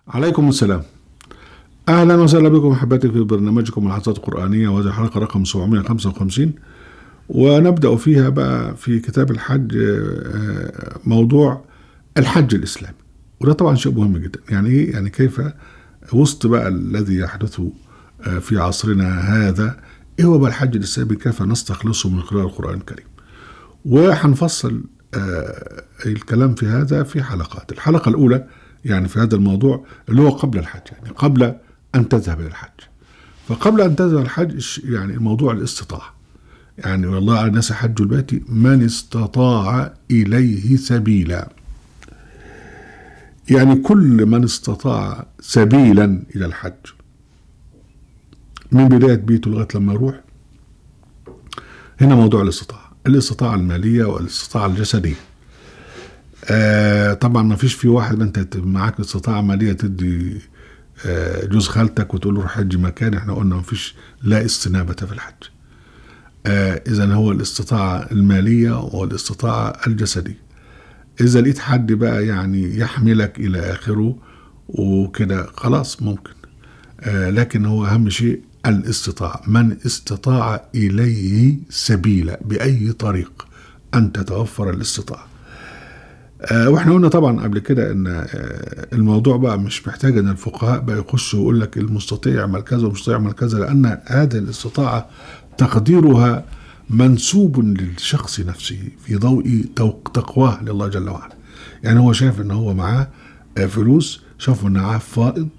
عليكم السلام. أهلا وسهلا بكم أحبتي في برنامجكم محطات قرآنية، وهذه الحلقة رقم 755، ونبدأ فيها بقى في كتاب الحج موضوع الحج الإسلامي. وده طبعا شيء مهم جدا. يعني إيه؟ يعني كيف وسط بقى الذي يحدث في عصرنا هذا، إيه هو بقى الحج الإسلامي؟ كيف نستخلصه من خلال القرآن الكريم؟ وهنفصل الكلام في هذا في حلقات. الحلقة الأولى يعني في هذا الموضوع اللي هو قبل الحج، يعني قبل أن تذهب إلى الحج. فقبل أن تذهب الحج يعني موضوع الاستطاعة. يعني والله على الناس حج البيت من استطاع إليه سبيلا. يعني كل من استطاع سبيلا إلى الحج من بداية بيته لغاية لما يروح. هنا موضوع الاستطاعة المالية والاستطاعة الجسدية. طبعا ما فيش في واحد انت معاك استطاعة مالية تدي جوز خالتك وتقول له روح حج مكان. احنا قلنا ما فيش لا استنابة في الحج. اذا هو الاستطاعة المالية والاستطاعة الجسدية. اذا لقيت حد بقى يعني يحملك الى اخره وكده خلاص ممكن. لكن هو اهم شيء الاستطاعة. من استطاع اليه سبيلا، باي طريق ان تتوفر الاستطاعة. واحنا قلنا طبعا قبل كده ان الموضوع بقى مش محتاج ان الفقهاء بقى يخشوا ويقول لك المستطيع يعمل كذا والمستطيع يعمل كذا، لان هذه الاستطاعة تقديرها منسوب للشخص نفسه في ضوء تقواه لله جل وعلا. يعني هو شايف ان هو معاه فلوس، شاف ان معاه فائض،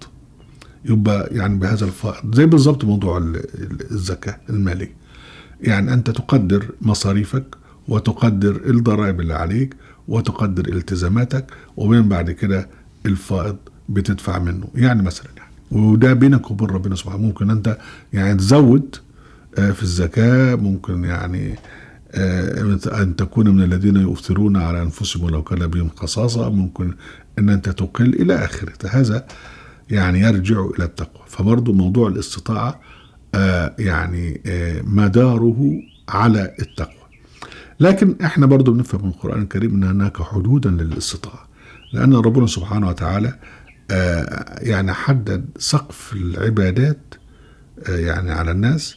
يبقى يعني بهذا الفائض زي بالظبط موضوع الزكاة المالية. يعني انت تقدر مصاريفك وتقدر الضرائب اللي عليك وتقدر التزاماتك، ومن بعد كده الفائض بتدفع منه. يعني مثلا وده بينك وبين ربنا سبحانه. ممكن انت يعني تزود في الزكاة، ممكن يعني ان تكون من الذين يؤثرون على انفسهم ولو كان بهم خصاصة، ممكن ان انت تقل الى اخره. هذا يعني يرجع الى التقوى. فبرضو موضوع الاستطاعة يعني مداره على التقوى. لكن احنا برضو بنفهم من القرآن الكريم ان هناك حدودا للاستطاعة، لان ربنا سبحانه وتعالى يعني حدد سقف العبادات يعني على الناس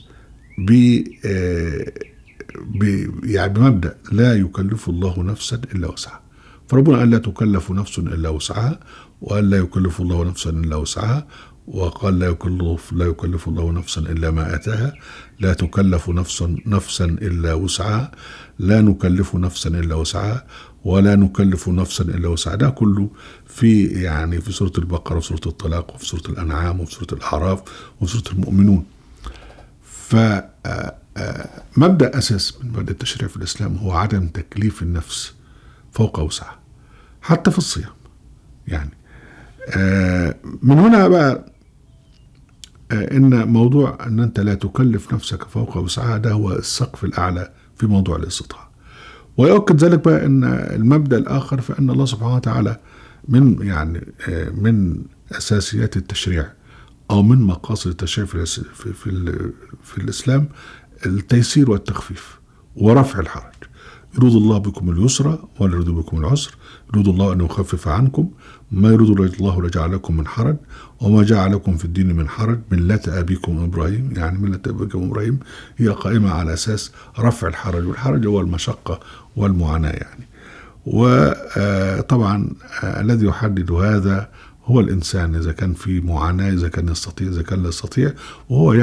يعني بمبدأ لا يكلف الله نفسا الا وسعها. فربنا قال لا تكلف نفس الا وسعها، وقال لا يكلف الله نفسا الا وسعها، وقال لا يكلف الله نفسا الا ما اتاها. لا تكلف نفسا الا وسعها، لا نكلف نفسا الا وسعها، ولا نكلف نفسا الا وسعها. ده كله في يعني في سورة البقرة وسورة الطلاق وفي سورة الانعام وفي سورة الاعراف وفي سورة المؤمنون. فمبدأ اساس من مبادئ التشريع في الاسلام هو عدم تكليف النفس فوق وسعها، حتى في الصيام. يعني من هنا بقى ان موضوع ان انت لا تكلف نفسك فوق وسعها ده هو السقف الاعلى في موضوع الاستطاعة. ويؤكد ذلك بقى ان المبدأ الاخر فان الله سبحانه وتعالى من يعني من اساسيات التشريع او من مقاصد التشريع في الاسلام التيسير والتخفيف ورفع الحرج. يريد الله بكم اليسر ولا يريد بكم العسر، يريد الله أن يخفف عنكم، ما يريد الله لجعلكم من حرج، وما جعلكم في الدين من حرج، ملة أبيكم إبراهيم. يعني ملة أبيكم إبراهيم هي قائمة على أساس رفع الحرج، والحرج هو المشقة والمعاناة يعني. وطبعا الذي يحدد هذا هو الإنسان، إذا كان في معاناة، إذا كان يستطيع، إذا كان لا يستطيع. وهو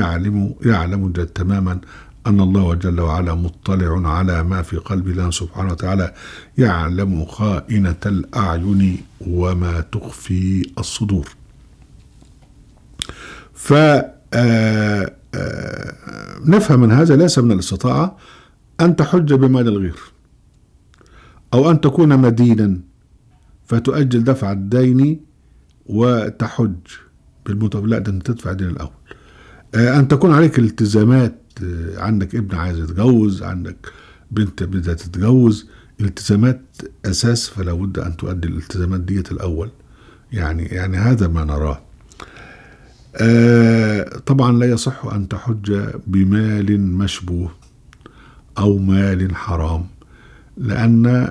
يعلم تماما أن الله جل وعلا مطلع على ما في قلب الله سبحانه وتعالى، يعلم خائنة الأعين وما تخفي الصدور. نفهم من هذا ليس من الاستطاعة أن تحج بمال الغير، أو أن تكون مدينا فتؤجل دفع الدين وتحج لا، ده أنت تدفع الدين الأول. أن تكون عليك التزامات، عندك ابن عايز يتجوز، عندك بنت بدها تتجوز، التزامات أساس، فلا بد أن تؤدي الالتزامات ديت الأول. يعني هذا ما نراه. طبعا لا يصح أن تحج بمال مشبوه أو مال حرام، لأن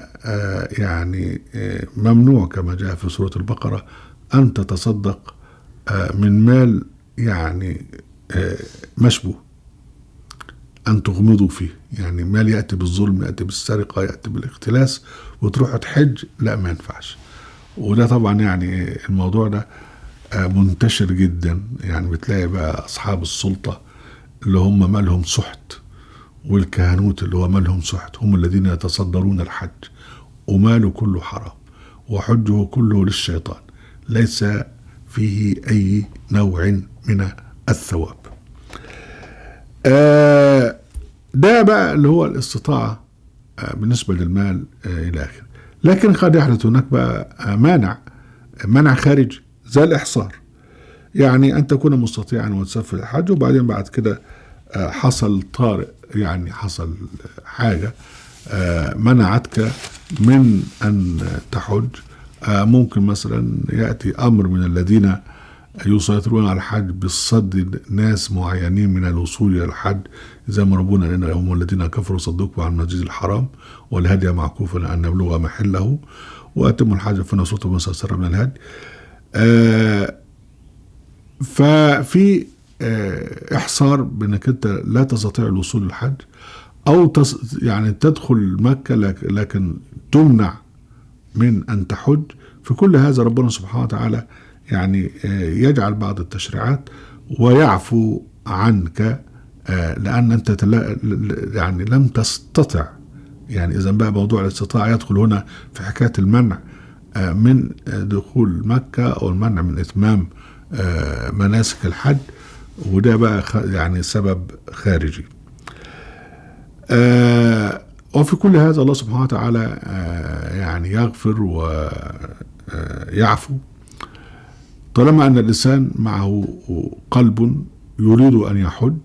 يعني ممنوع كما جاء في سورة البقرة أن تتصدق من مال يعني مشبوه، أن تغمضوا فيه، يعني مال يأتي بالظلم، يأتي بالسرقة، يأتي بالاختلاس، وتروح تحج، لا ما ينفعش. وده طبعا يعني الموضوع ده منتشر جدا، يعني بتلاقي بقى أصحاب السلطة اللي هم مالهم سحت، والكهنوت اللي هو مالهم سحت، هم الذين يتصدرون الحج، وماله كله حرام، وحجه كله للشيطان، ليس فيه أي نوع من الثواب. ده بقى اللي هو الاستطاعة بالنسبة للمال إلى آخره. لكن قد يحدث هناك بقى منع خارجي زي الإحصار، يعني أن تكون مستطيعا وتسافر الحج، وبعدين بعد كده حصل طارئ، يعني حصل حاجة منعتك من أن تحج. ممكن مثلا يأتي أمر من الذين يسيطرون على الحج بالصد ناس معينين من الوصول إلى الحج، زي ما ربنا لنا هم الذين كفروا صدوكم عن المسجد الحرام والهدي معكوفا أن نبلغ محله وأتموا الحج فنسوط مسيسرا من الهدي. ففي إحصار بأنك أنت لا تستطيع الوصول للحج، أو يعني تدخل مكة لكن تمنع من أن تحج. في كل هذا ربنا سبحانه وتعالى يعني يجعل بعض التشريعات ويعفو عنك، لأن أنت يعني لم تستطع. يعني إذا بقى موضوع الاستطاعة يدخل هنا في حكاية المنع من دخول مكة، أو المنع من إتمام مناسك الحج، وده بقى يعني سبب خارجي. وفي كل هذا الله سبحانه وتعالى يعني يغفر ويعفو طالما أن الإنسان معه قلب يريد أن يحج.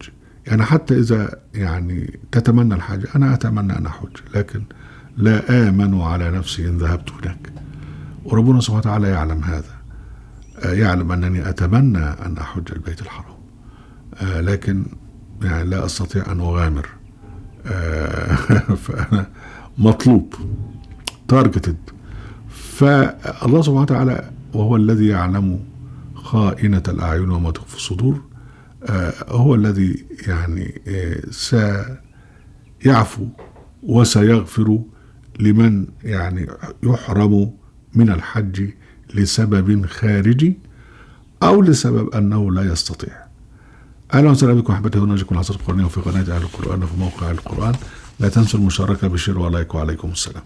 يعني حتى إذا يعني تتمنى الحج، أنا أتمنى أن أحج لكن لا آمن على نفسي إن ذهبت هناك، وربنا سبحانه وتعالى يعلم هذا، يعلم أنني أتمنى أن أحج البيت الحرام، لكن يعني لا أستطيع أن أغامر. فأنا مطلوب تارجتد. فالله سبحانه وتعالى وهو الذي يعلم خائنة الأعين وما تخفي الصدور، هو الذي يعني سيعفو وسيغفر لمن يعني يحرم من الحج لسبب خارجي أو لسبب أنه لا يستطيع. أهلا وسهلا بكم أحبتي، هنا نجيكم العصر القرآنية في قناة أهل القرآن في موقع القرآن. لا تنسوا المشاركة بالشير ولايك، وعليكم السلام.